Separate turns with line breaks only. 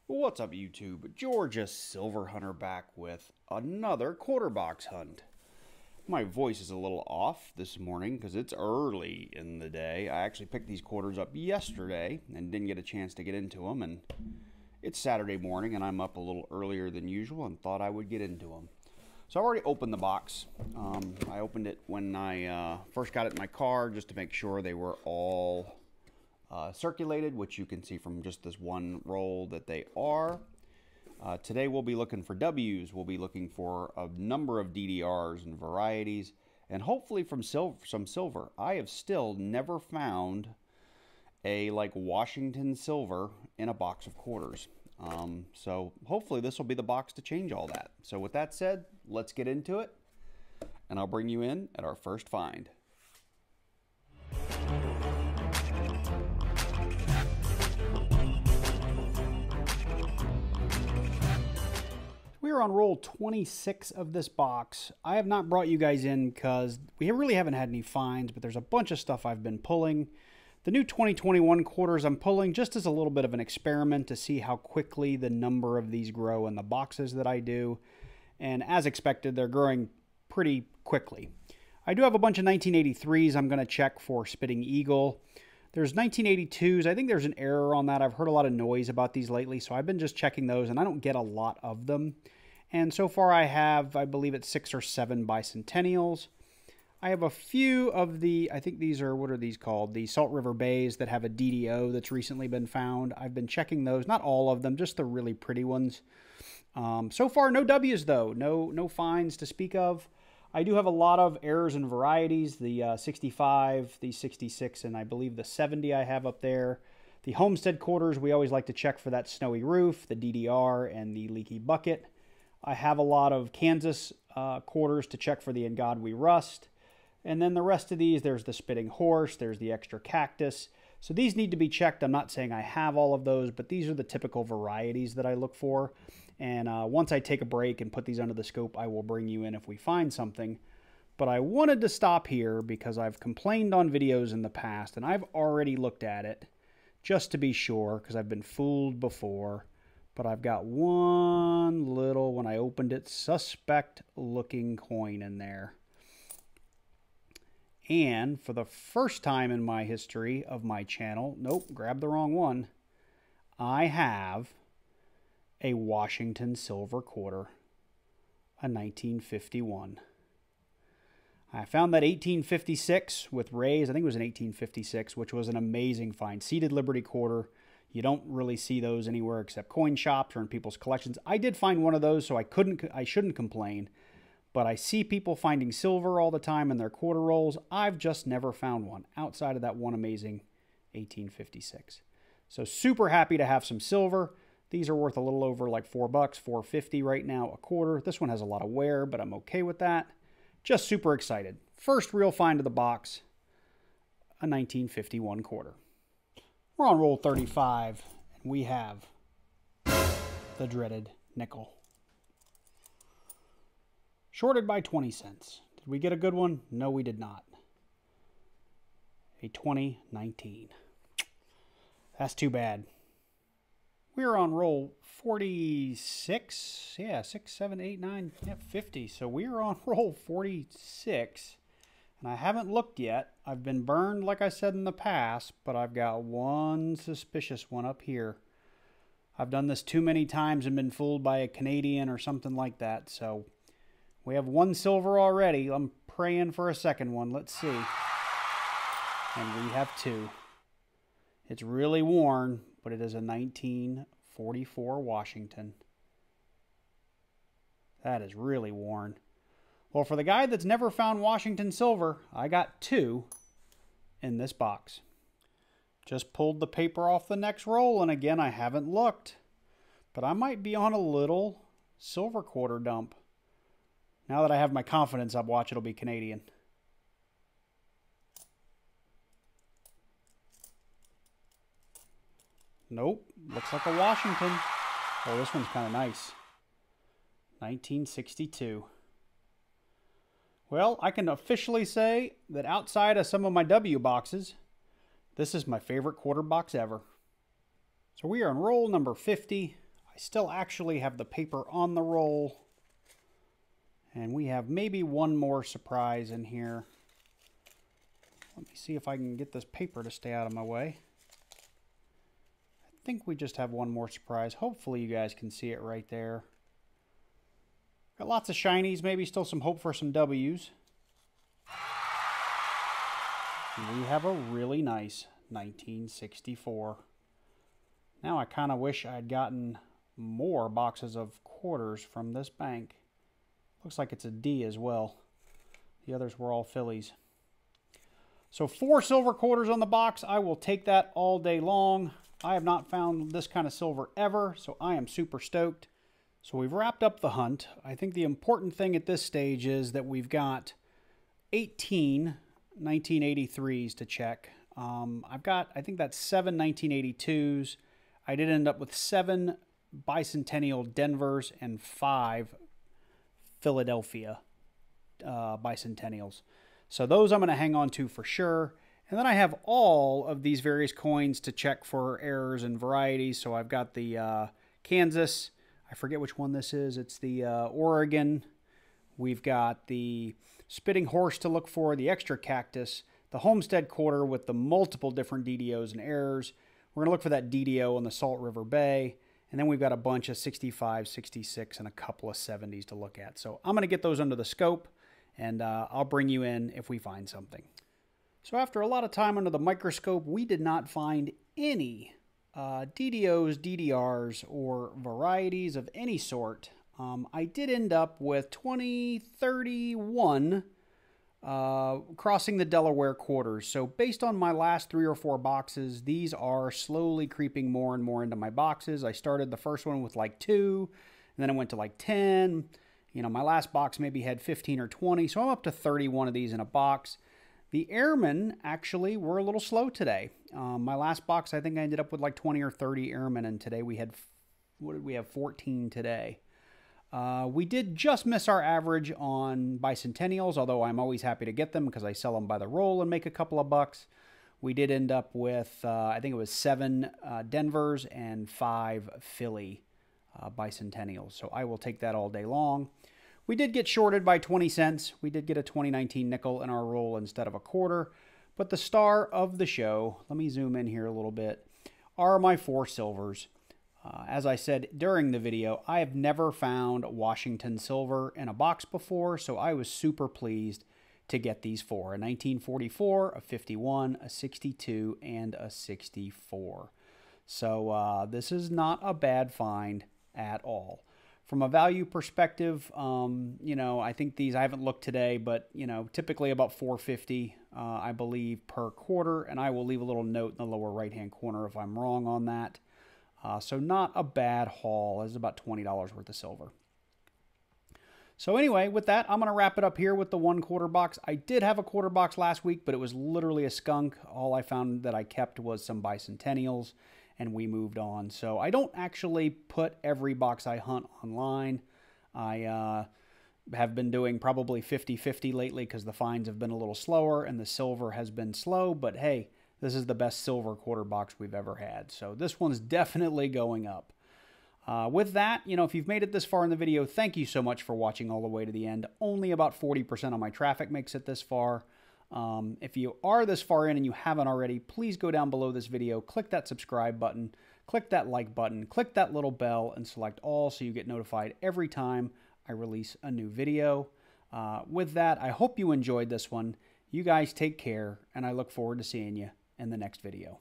What's up, YouTube? Georgia Silver Hunter back with another quarter box hunt. My voice is a little off this morning because it's early in the day. I actually picked these quarters up yesterday and didn't get a chance to get into them. And it's Saturday morning and I'm up a little earlier than usual and thought I would get into them. So I already opened the box. I opened it when I first got it in my car just to make sure they were all circulated, which you can see from just this one roll that they are. Today we'll be looking for W's. We'll be looking for a number of DDRs and varieties, and hopefully from some silver. I have still never found a Washington silver in a box of quarters. So hopefully this will be the box to change all that. So with that said, let's get into it, and I'll bring you in at our first find. We are on roll 26 of this box. I have not brought you guys in because we really haven't had any finds, but there's a bunch of stuff I've been pulling. The new 2021 quarters I'm pulling just as a little bit of an experiment to see how quickly the number of these grow in the boxes that I do. And as expected, they're growing pretty quickly. I do have a bunch of 1983s I'm going to check for Spitting Eagle. There's 1982s. I think there's an error on that. I've heard a lot of noise about these lately, so I've been just checking those, and I don't get a lot of them. And so far I have, I believe it's 6 or 7 bicentennials. I have a few of the, I think these are, what are these called? The Salt River Bays that have a DDO that's recently been found. I've been checking those, not all of them, just the really pretty ones. So far, no W's though, no finds to speak of. I do have a lot of errors and varieties, the 65, the 66, and I believe the 70 I have up there. The Homestead quarters, we always like to check for that snowy roof, the DDR, and the leaky bucket. I have a lot of Kansas quarters to check for the In God We Rust. And then the rest of these, there's the Spitting Horse, there's the Extra Cactus. So these need to be checked. I'm not saying I have all of those, but these are the typical varieties that I look for. And once I take a break and put these under the scope, I will bring you in if we find something. But I wanted to stop here because I've complained on videos in the past, and I've already looked at it just to be sure because I've been fooled before. But I've got one little, when I opened it, suspect looking coin in there. And for the first time in my history of my channel, nope, grabbed the wrong one, I have a Washington silver quarter, a 1951. I found that 1856 with rays, I think it was an 1856, which was an amazing find. Seated Liberty quarter. You don't really see those anywhere except coin shops or in people's collections. I did find one of those, so I shouldn't complain. But I see people finding silver all the time in their quarter rolls. I've just never found one outside of that one amazing 1856. So super happy to have some silver. These are worth a little over like $4, $4.50 right now a quarter. This one has a lot of wear, but I'm okay with that. Just super excited. First real find of the box, a 1951 quarter. We're on roll 35, and we have the dreaded nickel. Shorted by 20 cents. Did we get a good one? No, we did not. A 2019. That's too bad. We're on roll 46. Yeah, 6, 7, 8, 9, yeah, 50. So we're on roll 46. And I haven't looked yet. I've been burned, like I said in the past, but I've got one suspicious one up here. I've done this too many times and been fooled by a Canadian or something like that. So we have one silver already. I'm praying for a second one. Let's see. And we have two. It's really worn, but it is a 1944 Washington. That is really worn. Well, for the guy that's never found Washington silver, I got two in this box. Just pulled the paper off the next roll, and again, I haven't looked. But I might be on a little silver quarter dump. Now that I have my confidence up, watch, it'll be Canadian. Nope, looks like a Washington. Oh, this one's kind of nice. 1962. Well, I can officially say that outside of some of my W boxes, this is my favorite quarter box ever. So we are on roll number 50. I still actually have the paper on the roll. And we have maybe one more surprise in here. Let me see if I can get this paper to stay out of my way. I think we just have one more surprise. Hopefully you guys can see it right there. Got lots of shinies, maybe still some hope for some W's. And we have a really nice 1964. Now I kind of wish I'd gotten more boxes of quarters from this bank. Looks like it's a D as well. The others were all Phillies. So 4 silver quarters on the box. I will take that all day long. I have not found this kind of silver ever, so I am super stoked. So we've wrapped up the hunt. I think the important thing at this stage is that we've got 18 1983s to check. I've got, I think that's 7 1982s. I did end up with 7 bicentennial Denvers and 5 Philadelphia bicentennials. So those I'm going to hang on to for sure. And then I have all of these various coins to check for errors and varieties. So I've got the Kansas. I forget which one this is. It's the Oregon. We've got the Spitting Horse to look for, the Extra Cactus, the Homestead Quarter with the multiple different DDOs and errors. We're going to look for that DDO on the Salt River Bay. And then we've got a bunch of 65, 66, and a couple of 70s to look at. So I'm going to get those under the scope, and I'll bring you in if we find something. So after a lot of time under the microscope, we did not find any DDOs, DDRs, or varieties of any sort. I did end up with 2031 crossing the Delaware quarters. So based on my last 3 or 4 boxes, these are slowly creeping more and more into my boxes. I started the first one with like 2, and then I went to like 10. You know, my last box maybe had 15 or 20, so I'm up to 31 of these in a box. The airmen actually were a little slow today. My last box, I think I ended up with like 20 or 30 airmen, and today we had, what did we have, 14 today. We did just miss our average on bicentennials, although I'm always happy to get them because I sell them by the roll and make a couple of bucks. We did end up with, I think it was 7 Denvers and 5 Philly bicentennials. So I will take that all day long. We did get shorted by 20 cents. We did get a 2019 nickel in our roll instead of a quarter. But the star of the show, let me zoom in here a little bit, are my 4 silvers. As I said during the video, I have never found Washington silver in a box before, so I was super pleased to get these 4. A 1944, a 51, a 62, and a 64. So this is not a bad find at all. From a value perspective, you know, I think these, I haven't looked today, but, you know, typically about $4.50, I believe, per quarter, and I will leave a little note in the lower right-hand corner if I'm wrong on that. So not a bad haul. This is about $20 worth of silver. So anyway, with that, I'm going to wrap it up here with the 1 quarter box. I did have a quarter box last week, but it was literally a skunk. All I found that I kept was some bicentennials, and we moved on. So I don't actually put every box I hunt online. I have been doing probably 50-50 lately because the finds have been a little slower and the silver has been slow, but hey, this is the best silver quarter box we've ever had. So this one's definitely going up. With that, you know, if you've made it this far in the video, thank you so much for watching all the way to the end. Only about 40% of my traffic makes it this far. If you are this far in and you haven't already, please go down below this video, click that subscribe button, click that like button, click that little bell, and select all so you get notified every time I release a new video. With that, I hope you enjoyed this one. You guys take care, and I look forward to seeing you in the next video.